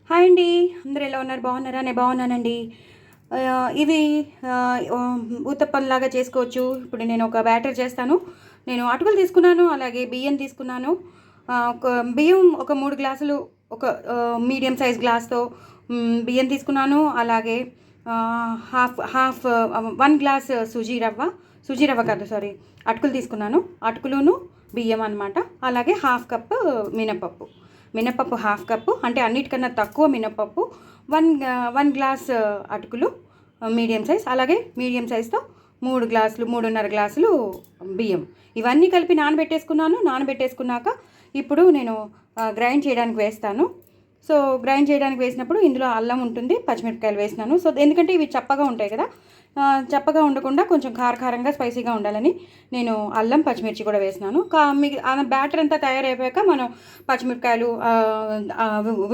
Hi అండి. అందరూ ఎలా ఉన్నారు? బాగున్నారా? నేను బాగున్నానండి. ఇవి ఊతప్పంలాగా చేసుకోవచ్చు. ఇప్పుడు నేను ఒక బ్యాటర్ చేస్తాను. నేను అటుకులు తీసుకున్నాను, అలాగే బియ్యం తీసుకున్నాను. ఒక బియ్యం ఒక 3 గ్లాసులు, ఒక మీడియం సైజ్ గ్లాస్తో బియ్యం తీసుకున్నాను. అలాగే హాఫ్ హాఫ్ 1 గ్లాస్ సూజీ రవ్వ కాదు, సారీ, అటుకులు తీసుకున్నాను. అటుకులును బియ్యం అనమాట. అలాగే హాఫ్ కప్ మినపప్పు హాఫ్ కప్పు, అంటే అన్నిటికన్నా తక్కువ మినపప్పు. వన్ గ్లాస్ అటుకులు మీడియం సైజ్, అలాగే మీడియం సైజ్తో 3.5 గ్లాసులు బియ్యం. ఇవన్నీ కలిపి నానబెట్టేసుకున్నాక ఇప్పుడు నేను గ్రైండ్ చేయడానికి వేస్తాను. సో గ్రైండ్ చేయడానికి వేసినప్పుడు ఇందులో అల్లం ఉంటుంది, పచ్చిమిరపకాయలు వేసినాను. సో ఎందుకంటే ఇవి చప్పగా ఉంటాయి కదా, చప్పగా ఉండకుండా కొంచెం కారంగా స్పైసీగా ఉండాలని నేను అల్లం పచ్చిమిర్చి కూడా వేసినాను. బ్యాటర్ అంతా తయారైపోయాక మనం పచ్చిమిరపకాయలు,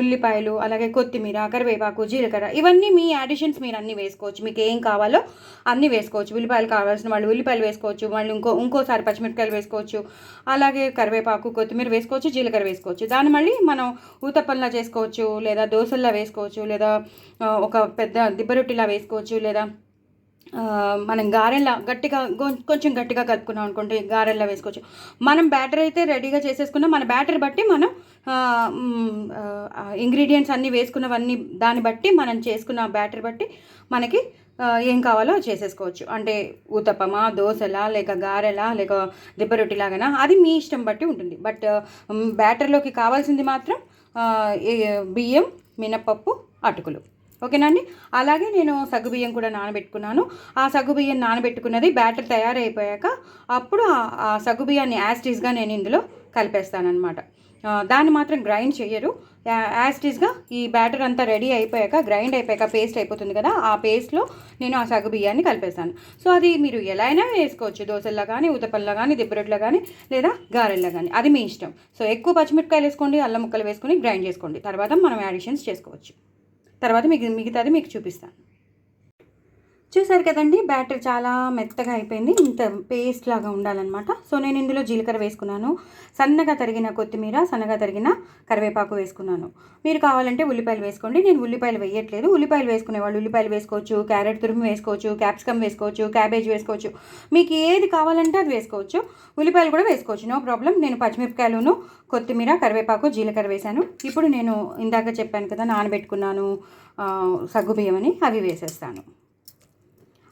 ఉల్లిపాయలు, అలాగే కొత్తిమీర, కరివేపాకు, జీలకర్ర, ఇవన్నీ మీ యాడిషన్స్ మీరు అన్నీ వేసుకోవచ్చు. మీకు ఏం కావాలో అన్నీ వేసుకోవచ్చు. ఉల్లిపాయలు కావాల్సిన వాళ్ళు ఉల్లిపాయలు వేసుకోవచ్చు, మళ్ళీ ఇంకోసారి పచ్చిమిరపకాయలు వేసుకోవచ్చు, అలాగే కరివేపాకు, కొత్తిమీర వేసుకోవచ్చు, జీలకర్ర వేసుకోవచ్చు. దాన్ని మళ్ళీ మనం ఊతప్పంలా చేసుకోవచ్చు, లేదా దోశల్లా వేసుకోవచ్చు, లేదా ఒక పెద్ద దిబ్బరొట్టిలా వేసుకోవచ్చు, లేదా మనం గారెల్లా కొంచెం గట్టిగా కలుపుకున్నాం అనుకోండి, గారెల్లా వేసుకోవచ్చు. మనం బ్యాటర్ అయితే రెడీగా చేసేసుకున్నాం. మన బ్యాటర్ బట్టి మనం ఇంగ్రీడియంట్స్ అన్నీ వేసుకున్నవన్నీ దాన్ని బట్టి మనం చేసుకున్న బ్యాటర్ బట్టి మనకి ఏం కావాలో చేసేసుకోవచ్చు. అంటే ఊతప్పమా, దోశలా, లేక గారెలా, లేక దిబ్బరొట్టిలాగానా, అది మీ ఇష్టం బట్టి ఉంటుంది. బట్ బ్యాటర్లోకి కావాల్సింది మాత్రం బియ్యం, మినపప్పు, అటుకులు. ఓకేనా అండి. అలాగే నేను సగ్గుబియ్యం కూడా నానబెట్టుకున్నాను. ఆ సగ్గుబియ్యం నానబెట్టుకున్నది బ్యాటర్ తయారైపోయాక అప్పుడు ఆ సగ్గుబియ్యాన్ని యాస్టీస్గా నేను ఇందులో కలిపేస్తానమాట. దాన్ని మాత్రం గ్రైండ్ చేయరు. యాస్టీస్గా ఈ బ్యాటర్ అంతా రెడీ అయిపోయాక, గ్రైండ్ అయిపోయాక పేస్ట్ అయిపోతుంది కదా, ఆ పేస్ట్లో నేను ఆ సగ్గుబియ్యాన్ని కలిపేస్తాను. సో అది మీరు ఎలా అయినా వేసుకోవచ్చు, దోశల్లో కానీ, ఊతప్పంలో కానీ, దిబ్బరొట్లో కానీ, లేదా గారెల్లో కానీ, అది మీ ఇష్టం. సో ఎక్కువ పచ్చిమిరపకాయలు వేసుకోండి, అల్లం ముక్కలు వేసుకొని గ్రైండ్ చేసుకోండి. తర్వాత మనం యాడిషన్స్ చేసుకోవచ్చు. తర్వాత మిగతాది మీకు చూపిస్తాను. చూసారు కదండి, బ్యాటర్ చాలా మెత్తగా అయిపోయింది. ఇంత పేస్ట్ లాగా ఉండాలన్నమాట. సో నేను ఇందులో జీలకర్ర వేసుకున్నాను, సన్నగా తరిగిన కొత్తిమీర, సన్నగా తరిగిన కరివేపాకు వేసుకున్నాను. మీరు కావాలంటే ఉల్లిపాయలు వేసుకోండి. నేను ఉల్లిపాయలు వేయట్లేదు. ఉల్లిపాయలు వేసుకునే వాళ్ళు ఉల్లిపాయలు వేసుకోవచ్చు, క్యారెట్ తురుము వేసుకోవచ్చు, క్యాప్సికమ్ వేసుకోవచ్చు, క్యాబేజ్ వేసుకోవచ్చు. మీకు ఏది కావాలంటే అది వేసుకోవచ్చు. ఉల్లిపాయలు కూడా వేసుకోవచ్చు, నో ప్రాబ్లం. నేను పచ్చిమిరపకాయలను, కొత్తిమీర, కరివేపాకు, జీలకర్ర వేశాను. ఇప్పుడు నేను ఇందాక చెప్పాను కదా నానబెట్టుకున్నాను సగ్గుబియ్యం అని, అవి వేసేస్తాను.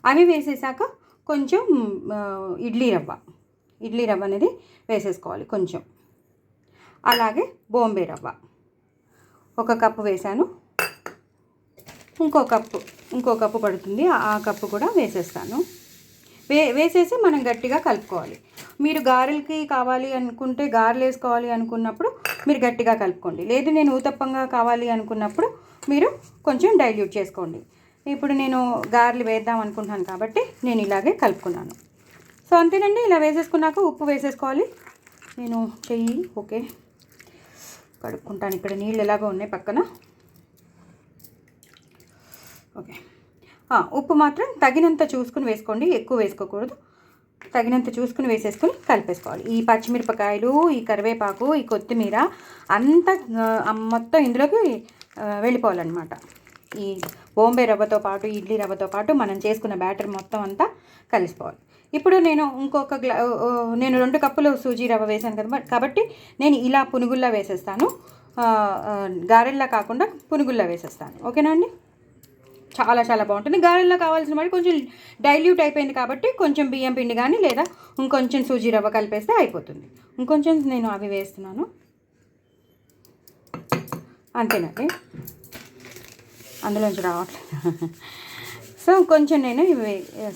అవి వేసేసాక కొంచెం ఇడ్లీ రవ్వ అనేది వేసేసుకోవాలి కొంచెం. అలాగే బొంబాయి రవ్వ 1 కప్పు వేసాను. ఇంకో కప్పు పడుతుంది, ఆ కప్పు కూడా వేసేస్తాను. వేసేసి మనం గట్టిగా కలుపుకోవాలి. మీరు గారెలకి కావాలి అనుకుంటే, గారెలు వేసుకోవాలి అనుకున్నప్పుడు మీరు గట్టిగా కలుపుకోండి. లేదు నేను ఊతప్పంగా కావాలి అనుకున్నప్పుడు మీరు కొంచెం డైల్యూట్ చేసుకోండి. ఇప్పుడు నేను గారెలు వేద్దాం అనుకుంటున్నాను కాబట్టి నేను ఇలాగే కలుపుకున్నాను. సో అంతేనండి. ఇలా వేసేసుకున్నాక ఉప్పు వేసేసుకోవాలి. నేను ఓకే కడుక్కుంటాను. ఇక్కడ నీళ్ళు ఎలాగో ఉన్నాయి పక్కన. ఓకే, ఉప్పు మాత్రం తగినంత చూసుకుని వేసుకోండి, ఎక్కువ వేసుకోకూడదు. తగినంత చూసుకుని వేసేసుకుని కలిపేసుకోవాలి. ఈ పచ్చిమిరపకాయలు, ఈ కరివేపాకు, ఈ కొత్తిమీర అంతా మొత్తం ఇందులోకి వెళ్ళిపోవాలన్నమాట. ఈ బొంబాయి రవ్వతో పాటు, ఇడ్లీ రవ్వతో పాటు మనం చేసుకున్న బ్యాటర్ మొత్తం అంతా కలిసిపోవాలి. ఇప్పుడు నేను నేను 2 కప్పులు సూజీ రవ్వ వేసాను కదా, కాబట్టి నేను ఇలా పునుగుల్లా వేసేస్తాను. గారెల్లా కాకుండా పునుగుల్లా వేసేస్తాను. ఓకేనా అండి. చాలా చాలా బాగుంటుంది. గారెల్లో కావాల్సిన వాటి కొంచెం డైల్యూట్ అయిపోయింది కాబట్టి కొంచెం బియ్యం పిండి కానీ, లేదా ఇంకొంచెం సూజీ రవ్వ కలిపేస్తే అయిపోతుంది. ఇంకొంచెం నేను అవి వేస్తున్నాను, అంతేనండి. అందులోంచి రావట్లేదు. సో కొంచెం నేను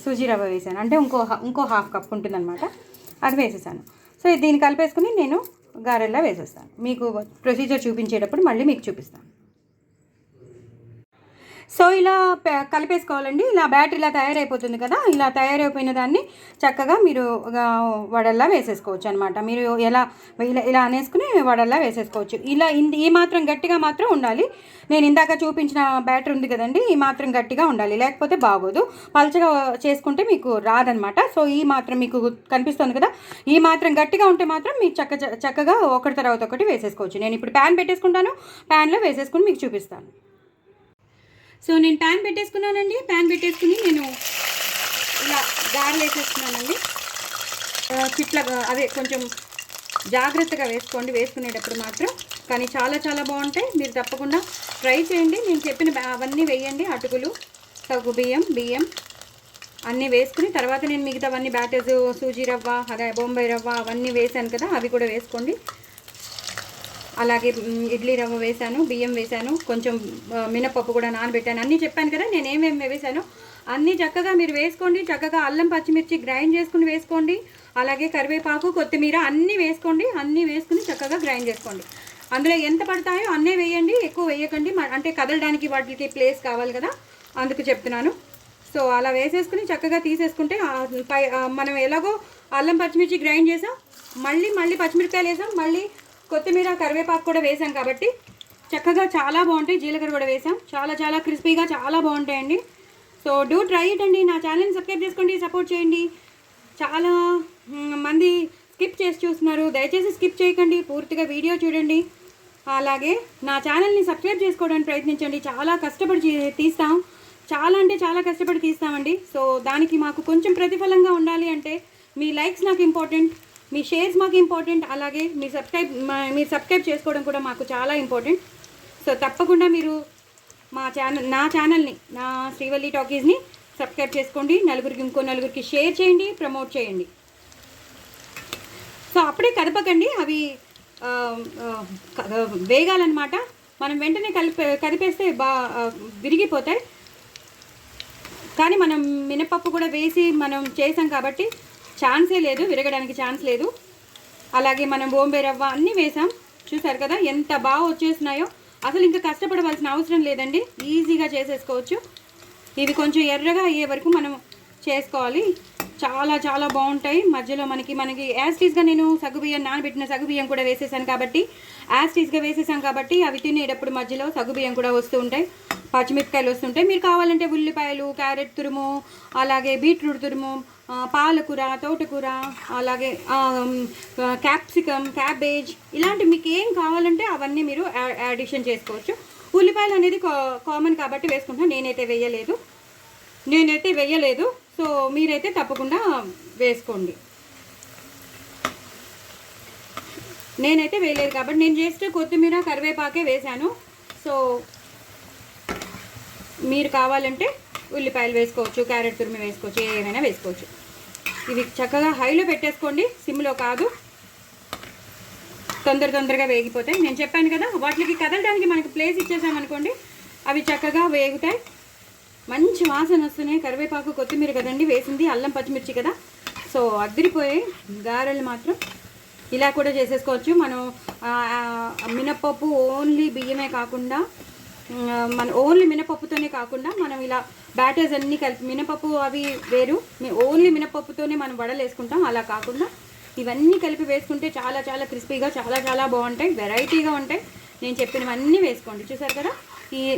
సూజీ రవ్వ వేసాను, అంటే ఇంకో హాఫ్ కప్ ఉంటుందన్నమాట, అది వేసేసాను. సో దీన్ని కలిపేసుకుని నేను గారెల్లా వేసేస్తాను. మీకు ప్రొసీజర్ చూపించేటప్పుడు మళ్ళీ మీకు చూపిస్తాను. సో ఇలా కలిపేసుకోవాలండి. ఇలా బ్యాటర్ ఇలా తయారైపోతుంది కదా, ఇలా తయారైపోయిన దాన్ని చక్కగా మీరు వడల్లా వేసేసుకోవచ్చు అనమాట. మీరు ఇలా ఇలా అనేసుకుని వడల్లా వేసేసుకోవచ్చు. ఇలా ఈ మాత్రం గట్టిగా మాత్రం ఉండాలి. నేను ఇందాక చూపించిన బ్యాటర్ ఉంది కదండి, ఈ మాత్రం గట్టిగా ఉండాలి, లేకపోతే బాగోదు. పలచగా చేసుకుంటే మీకు రాదనమాట. సో ఈ మాత్రం మీకు కనిపిస్తుంది కదా, ఈ మాత్రం గట్టిగా ఉంటే మాత్రం మీకు చక్కగా ఒకటి తర్వాత ఒకటి వేసేసుకోవచ్చు. నేను ఇప్పుడు ప్యాన్ పెట్టేసుకుంటాను, ప్యాన్లో వేసేసుకుని మీకు చూపిస్తాను. సో నేను ప్యాన్ పెట్టేసుకున్నానండి. ప్యాన్ పెట్టేసుకుని నేను ఇలా గారెలు వేసేసుకున్నానండి. చిట్లగా అదే కొంచెం జాగ్రత్తగా వేసుకోండి వేసుకునేటప్పుడు మాత్రం, కానీ చాలా చాలా బాగుంటాయి. మీరు తప్పకుండా ట్రై చేయండి. నేను చెప్పిన అవన్నీ వేయండి. అటుకులు, సగ్గు బియ్యం అన్నీ వేసుకుని తర్వాత నేను మిగతావన్నీ బ్యాటర్స్, సూజీ రవ్వ, అదే బొంబాయి రవ్వ అవన్నీ వేసాను కదా, అవి కూడా వేసుకోండి. అలాగే ఇడ్లీ రవ్వ వేసాను, బియ్యం వేసాను, కొంచెం మినపప్పు కూడా నానబెట్టాను. అన్నీ చెప్పాను కదా నేను ఏమేమి వేసాను. అన్నీ చక్కగా మీరు వేసుకోండి. చక్కగా అల్లం పచ్చిమిర్చి గ్రైండ్ చేసుకుని వేసుకోండి. అలాగే కరివేపాకు, కొత్తిమీర అన్నీ వేసుకోండి. అన్నీ వేసుకుని చక్కగా గ్రైండ్ చేసుకోండి. అందులో ఎంత పడతాయో అన్నీ వేయండి, ఎక్కువ వేయకండి. అంటే కదలడానికి వాటికి ప్లేస్ కావాలి కదా, అందుకు చెప్తున్నాను. సో అలా వేసేసుకుని చక్కగా తీసేసుకుంటే మనం ఎలాగో అల్లం పచ్చిమిర్చి గ్రైండ్ చేసాం, మళ్ళీ పచ్చిమిరపకాయలు వేసాం, మళ్ళీ కొత్తిమీర కరివేపాకు కూడా వేసాం కాబట్టి చక్కగా చాలా బాగుంటాయి. జీలకర్ర కూడా వేసాం, చాలా చాలా క్రిస్పీగా చాలా బాగుంటాయండి. సో డూ ట్రై ఇట్ అండి. నా ఛానల్ని సబ్స్క్రైబ్ చేసుకోండి, సపోర్ట్ చేయండి. చాలా మంది స్కిప్ చేసి చూస్తున్నారు, దయచేసి స్కిప్ చేయకండి, పూర్తిగా వీడియో చూడండి. అలాగే నా ఛానల్ని సబ్స్క్రైబ్ చేసుకోవడానికి ప్రయత్నించండి. చాలా కష్టపడి తీస్తాం, చాలా అంటే చాలా కష్టపడి తీస్తామండి. సో దానికి మాకు కొంచెం ప్రతిఫలంగా ఉండాలి అంటే మీ లైక్స్ నాకు ఇంపార్టెంట్, మీ షేర్స్ మాకు ఇంపార్టెంట్. అలాగే మీరు సబ్స్క్రైబ్ చేసుకోవడం కూడా మాకు చాలా ఇంపార్టెంట్. సో తప్పకుండా మీరు నా ఛానల్ని, నా శ్రీవల్లి టాకీస్ని సబ్స్క్రైబ్ చేసుకోండి. ఇంకో నలుగురికి షేర్ చేయండి, ప్రమోట్ చేయండి. సో అప్పుడే కదపకండి, అవి వేగాలన్నమాట. మనం వెంటనే కదిపేస్తే విరిగిపోతాయి. కానీ మనం మినపప్పు కూడా వేసి మనం చేసాం కాబట్టి ఛాన్సే లేదు, విరగడానికి ఛాన్స్ లేదు. అలాగే మనం బొంబాయి రవ్వ అన్నీ వేసాం, చూసారు కదా ఎంత బాగా వచ్చేస్తున్నాయో. అసలు ఇంకా కష్టపడవలసిన అవసరం లేదండి, ఈజీగా చేసేసుకోవచ్చు. ఇవి కొంచెం ఎర్రగా అయ్యే వరకు మనం చేసుకోవాలి. చాలా చాలా బాగుంటాయి. మధ్యలో మనకి యాస్టీస్గా నేను సగ్గుబియ్యం, నానబెట్టిన సగ్గుబియ్యం కూడా వేసేసాను కాబట్టి, యాస్టీస్గా వేసేసాం కాబట్టి అవి తినేటప్పుడు మధ్యలో సగ్గుబియ్యం కూడా వస్తూ ఉంటాయి, పచ్చిమిరపకాయలు వస్తుంటాయి. మీరు కావాలంటే ఉల్లిపాయలు, క్యారెట్ తురుము, అలాగే బీట్రూట్ తురుము, పాలకూర, తోటకూర, అలాగే క్యాప్సికమ్, క్యాబేజ్, ఇలాంటివి మీకు ఏం కావాలంటే అవన్నీ మీరు యాడిషన్ చేసుకోవచ్చు. ఉల్లిపాయలు అనేది కామన్ కాబట్టి వేసుకుంటాను, నేనైతే వేయలేదు. సో మీరైతే తప్పకుండా వేసుకోండి. నేనైతే వేయలేదు కాబట్టి నేను జస్ట్ కొత్తిమీర, కరివేపాకే వేశాను. సో మీరు కావాలంటే ఉల్లిపాయలు వేసుకోవచ్చు, క్యారెట్ తురిమి వేసుకోవచ్చు, ఏమైనా వేసుకోవచ్చు. ఇవి చక్కగా హైలో పెట్టేసుకోండి, సిమ్లో కాదు. తొందరగా వేగిపోతాయి. నేను చెప్పాను కదా, వాటికి కదలడానికి మనకి ప్లేస్ ఇచ్చేసామనుకోండి, అవి చక్కగా వేగుతాయి. మంచి వాసన వస్తున్నాయి. కరివేపాకు, కొత్తిమీర కదండి వేసింది, అల్లం పచ్చిమిర్చి కదా. సో అద్దరిపోయే గారెలు మాత్రం ఇలా కూడా చేసేసుకోవచ్చు. మనం మినపప్పు ఓన్లీ బియ్యమే కాకుండా, ఓన్లీ మినపప్పుతోనే కాకుండా మనం ఇలా బ్యాటర్స్ అన్నీ కలిపి, మినపప్పు అవి వేరు, ఓన్లీ మినపప్పుతోనే మనం వడలు వేసుకుంటాం. అలా కాకుండా ఇవన్నీ కలిపి వేసుకుంటే చాలా చాలా క్రిస్పీగా చాలా చాలా బాగుంటాయి, వెరైటీగా ఉంటాయి. నేను చెప్పినవన్నీ వేసుకోండి. చూసారు కదా,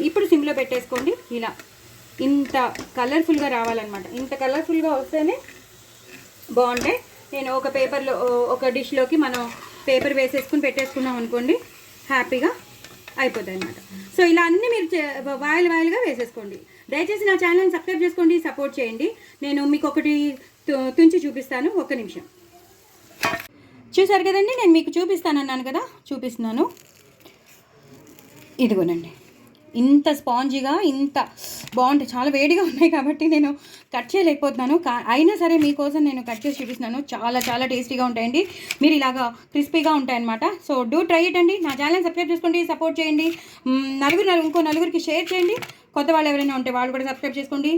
ఇప్పుడు సిమ్లో పెట్టేసుకోండి. ఇలా ఇంత కలర్ఫుల్గా రావాలన్నమాట. ఇంత కలర్ఫుల్గా వస్తేనే బాగుంటాయి. నేను ఒక పేపర్లో, ఒక డిష్లోకి మనం పేపర్ వేసేసుకుని పెట్టేసుకున్నాం అనుకోండి, హ్యాపీగా అయిపోతాయి అన్నమాట. సో ఇలా అన్నీ మీరు వాయిల్గా వేసేసుకోండి. దయచేసి నా ఛానల్ని సబ్స్క్రైబ్ చేసుకోండి, సపోర్ట్ చేయండి. నేను మీకు ఒకటి తుంచి చూపిస్తాను, ఒక్క నిమిషం. చూసారు కదండి, నేను మీకు చూపిస్తానన్నాను కదా, చూపిస్తున్నాను. ఇదిగోనండి, ఇంత స్పాంజీగా ఇంత బాగుంటాయి. చాలా వేడిగా ఉన్నాయి కాబట్టి నేను కట్ చేయలేకపోతున్నాను, అయినా సరే మీకోసం నేను కట్ చేసి చూపిస్తున్నాను. చాలా చాలా టేస్టీగా ఉంటాయండి. మీరు ఇలాగా క్రిస్పీగా ఉంటాయన్నమాట. సో డూ ట్రై ఇట్ అండి. నా ఛానల్ సబ్స్క్రైబ్ చేసుకోండి, సపోర్ట్ చేయండి. ఇంకో నలుగురికి షేర్ చేయండి. కొత్త వాళ్ళు ఎవరైనా ఉంటే వాళ్ళు కూడా సబ్స్క్రైబ్ చేసుకోండి.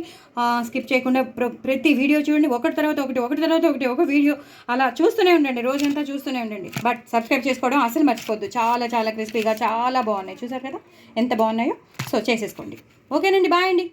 స్కిప్ చేయకుండా ప్రతి వీడియో చూడండి, ఒకటి తర్వాత ఒకటి ఒక వీడియో అలా చూస్తూనే ఉండండి, రోజంతా చూస్తూనే ఉండండి. బట్ సబ్స్క్రైబ్ చేసుకోవడం అసలు మర్చిపోద్దు. చాలా చాలా క్రిస్పీగా చాలా బాగున్నాయి, చూసారు కదా ఎంత బాగున్నాయో. సో చేసేసుకోండి. ఓకేనండి, బాయ్ అండి.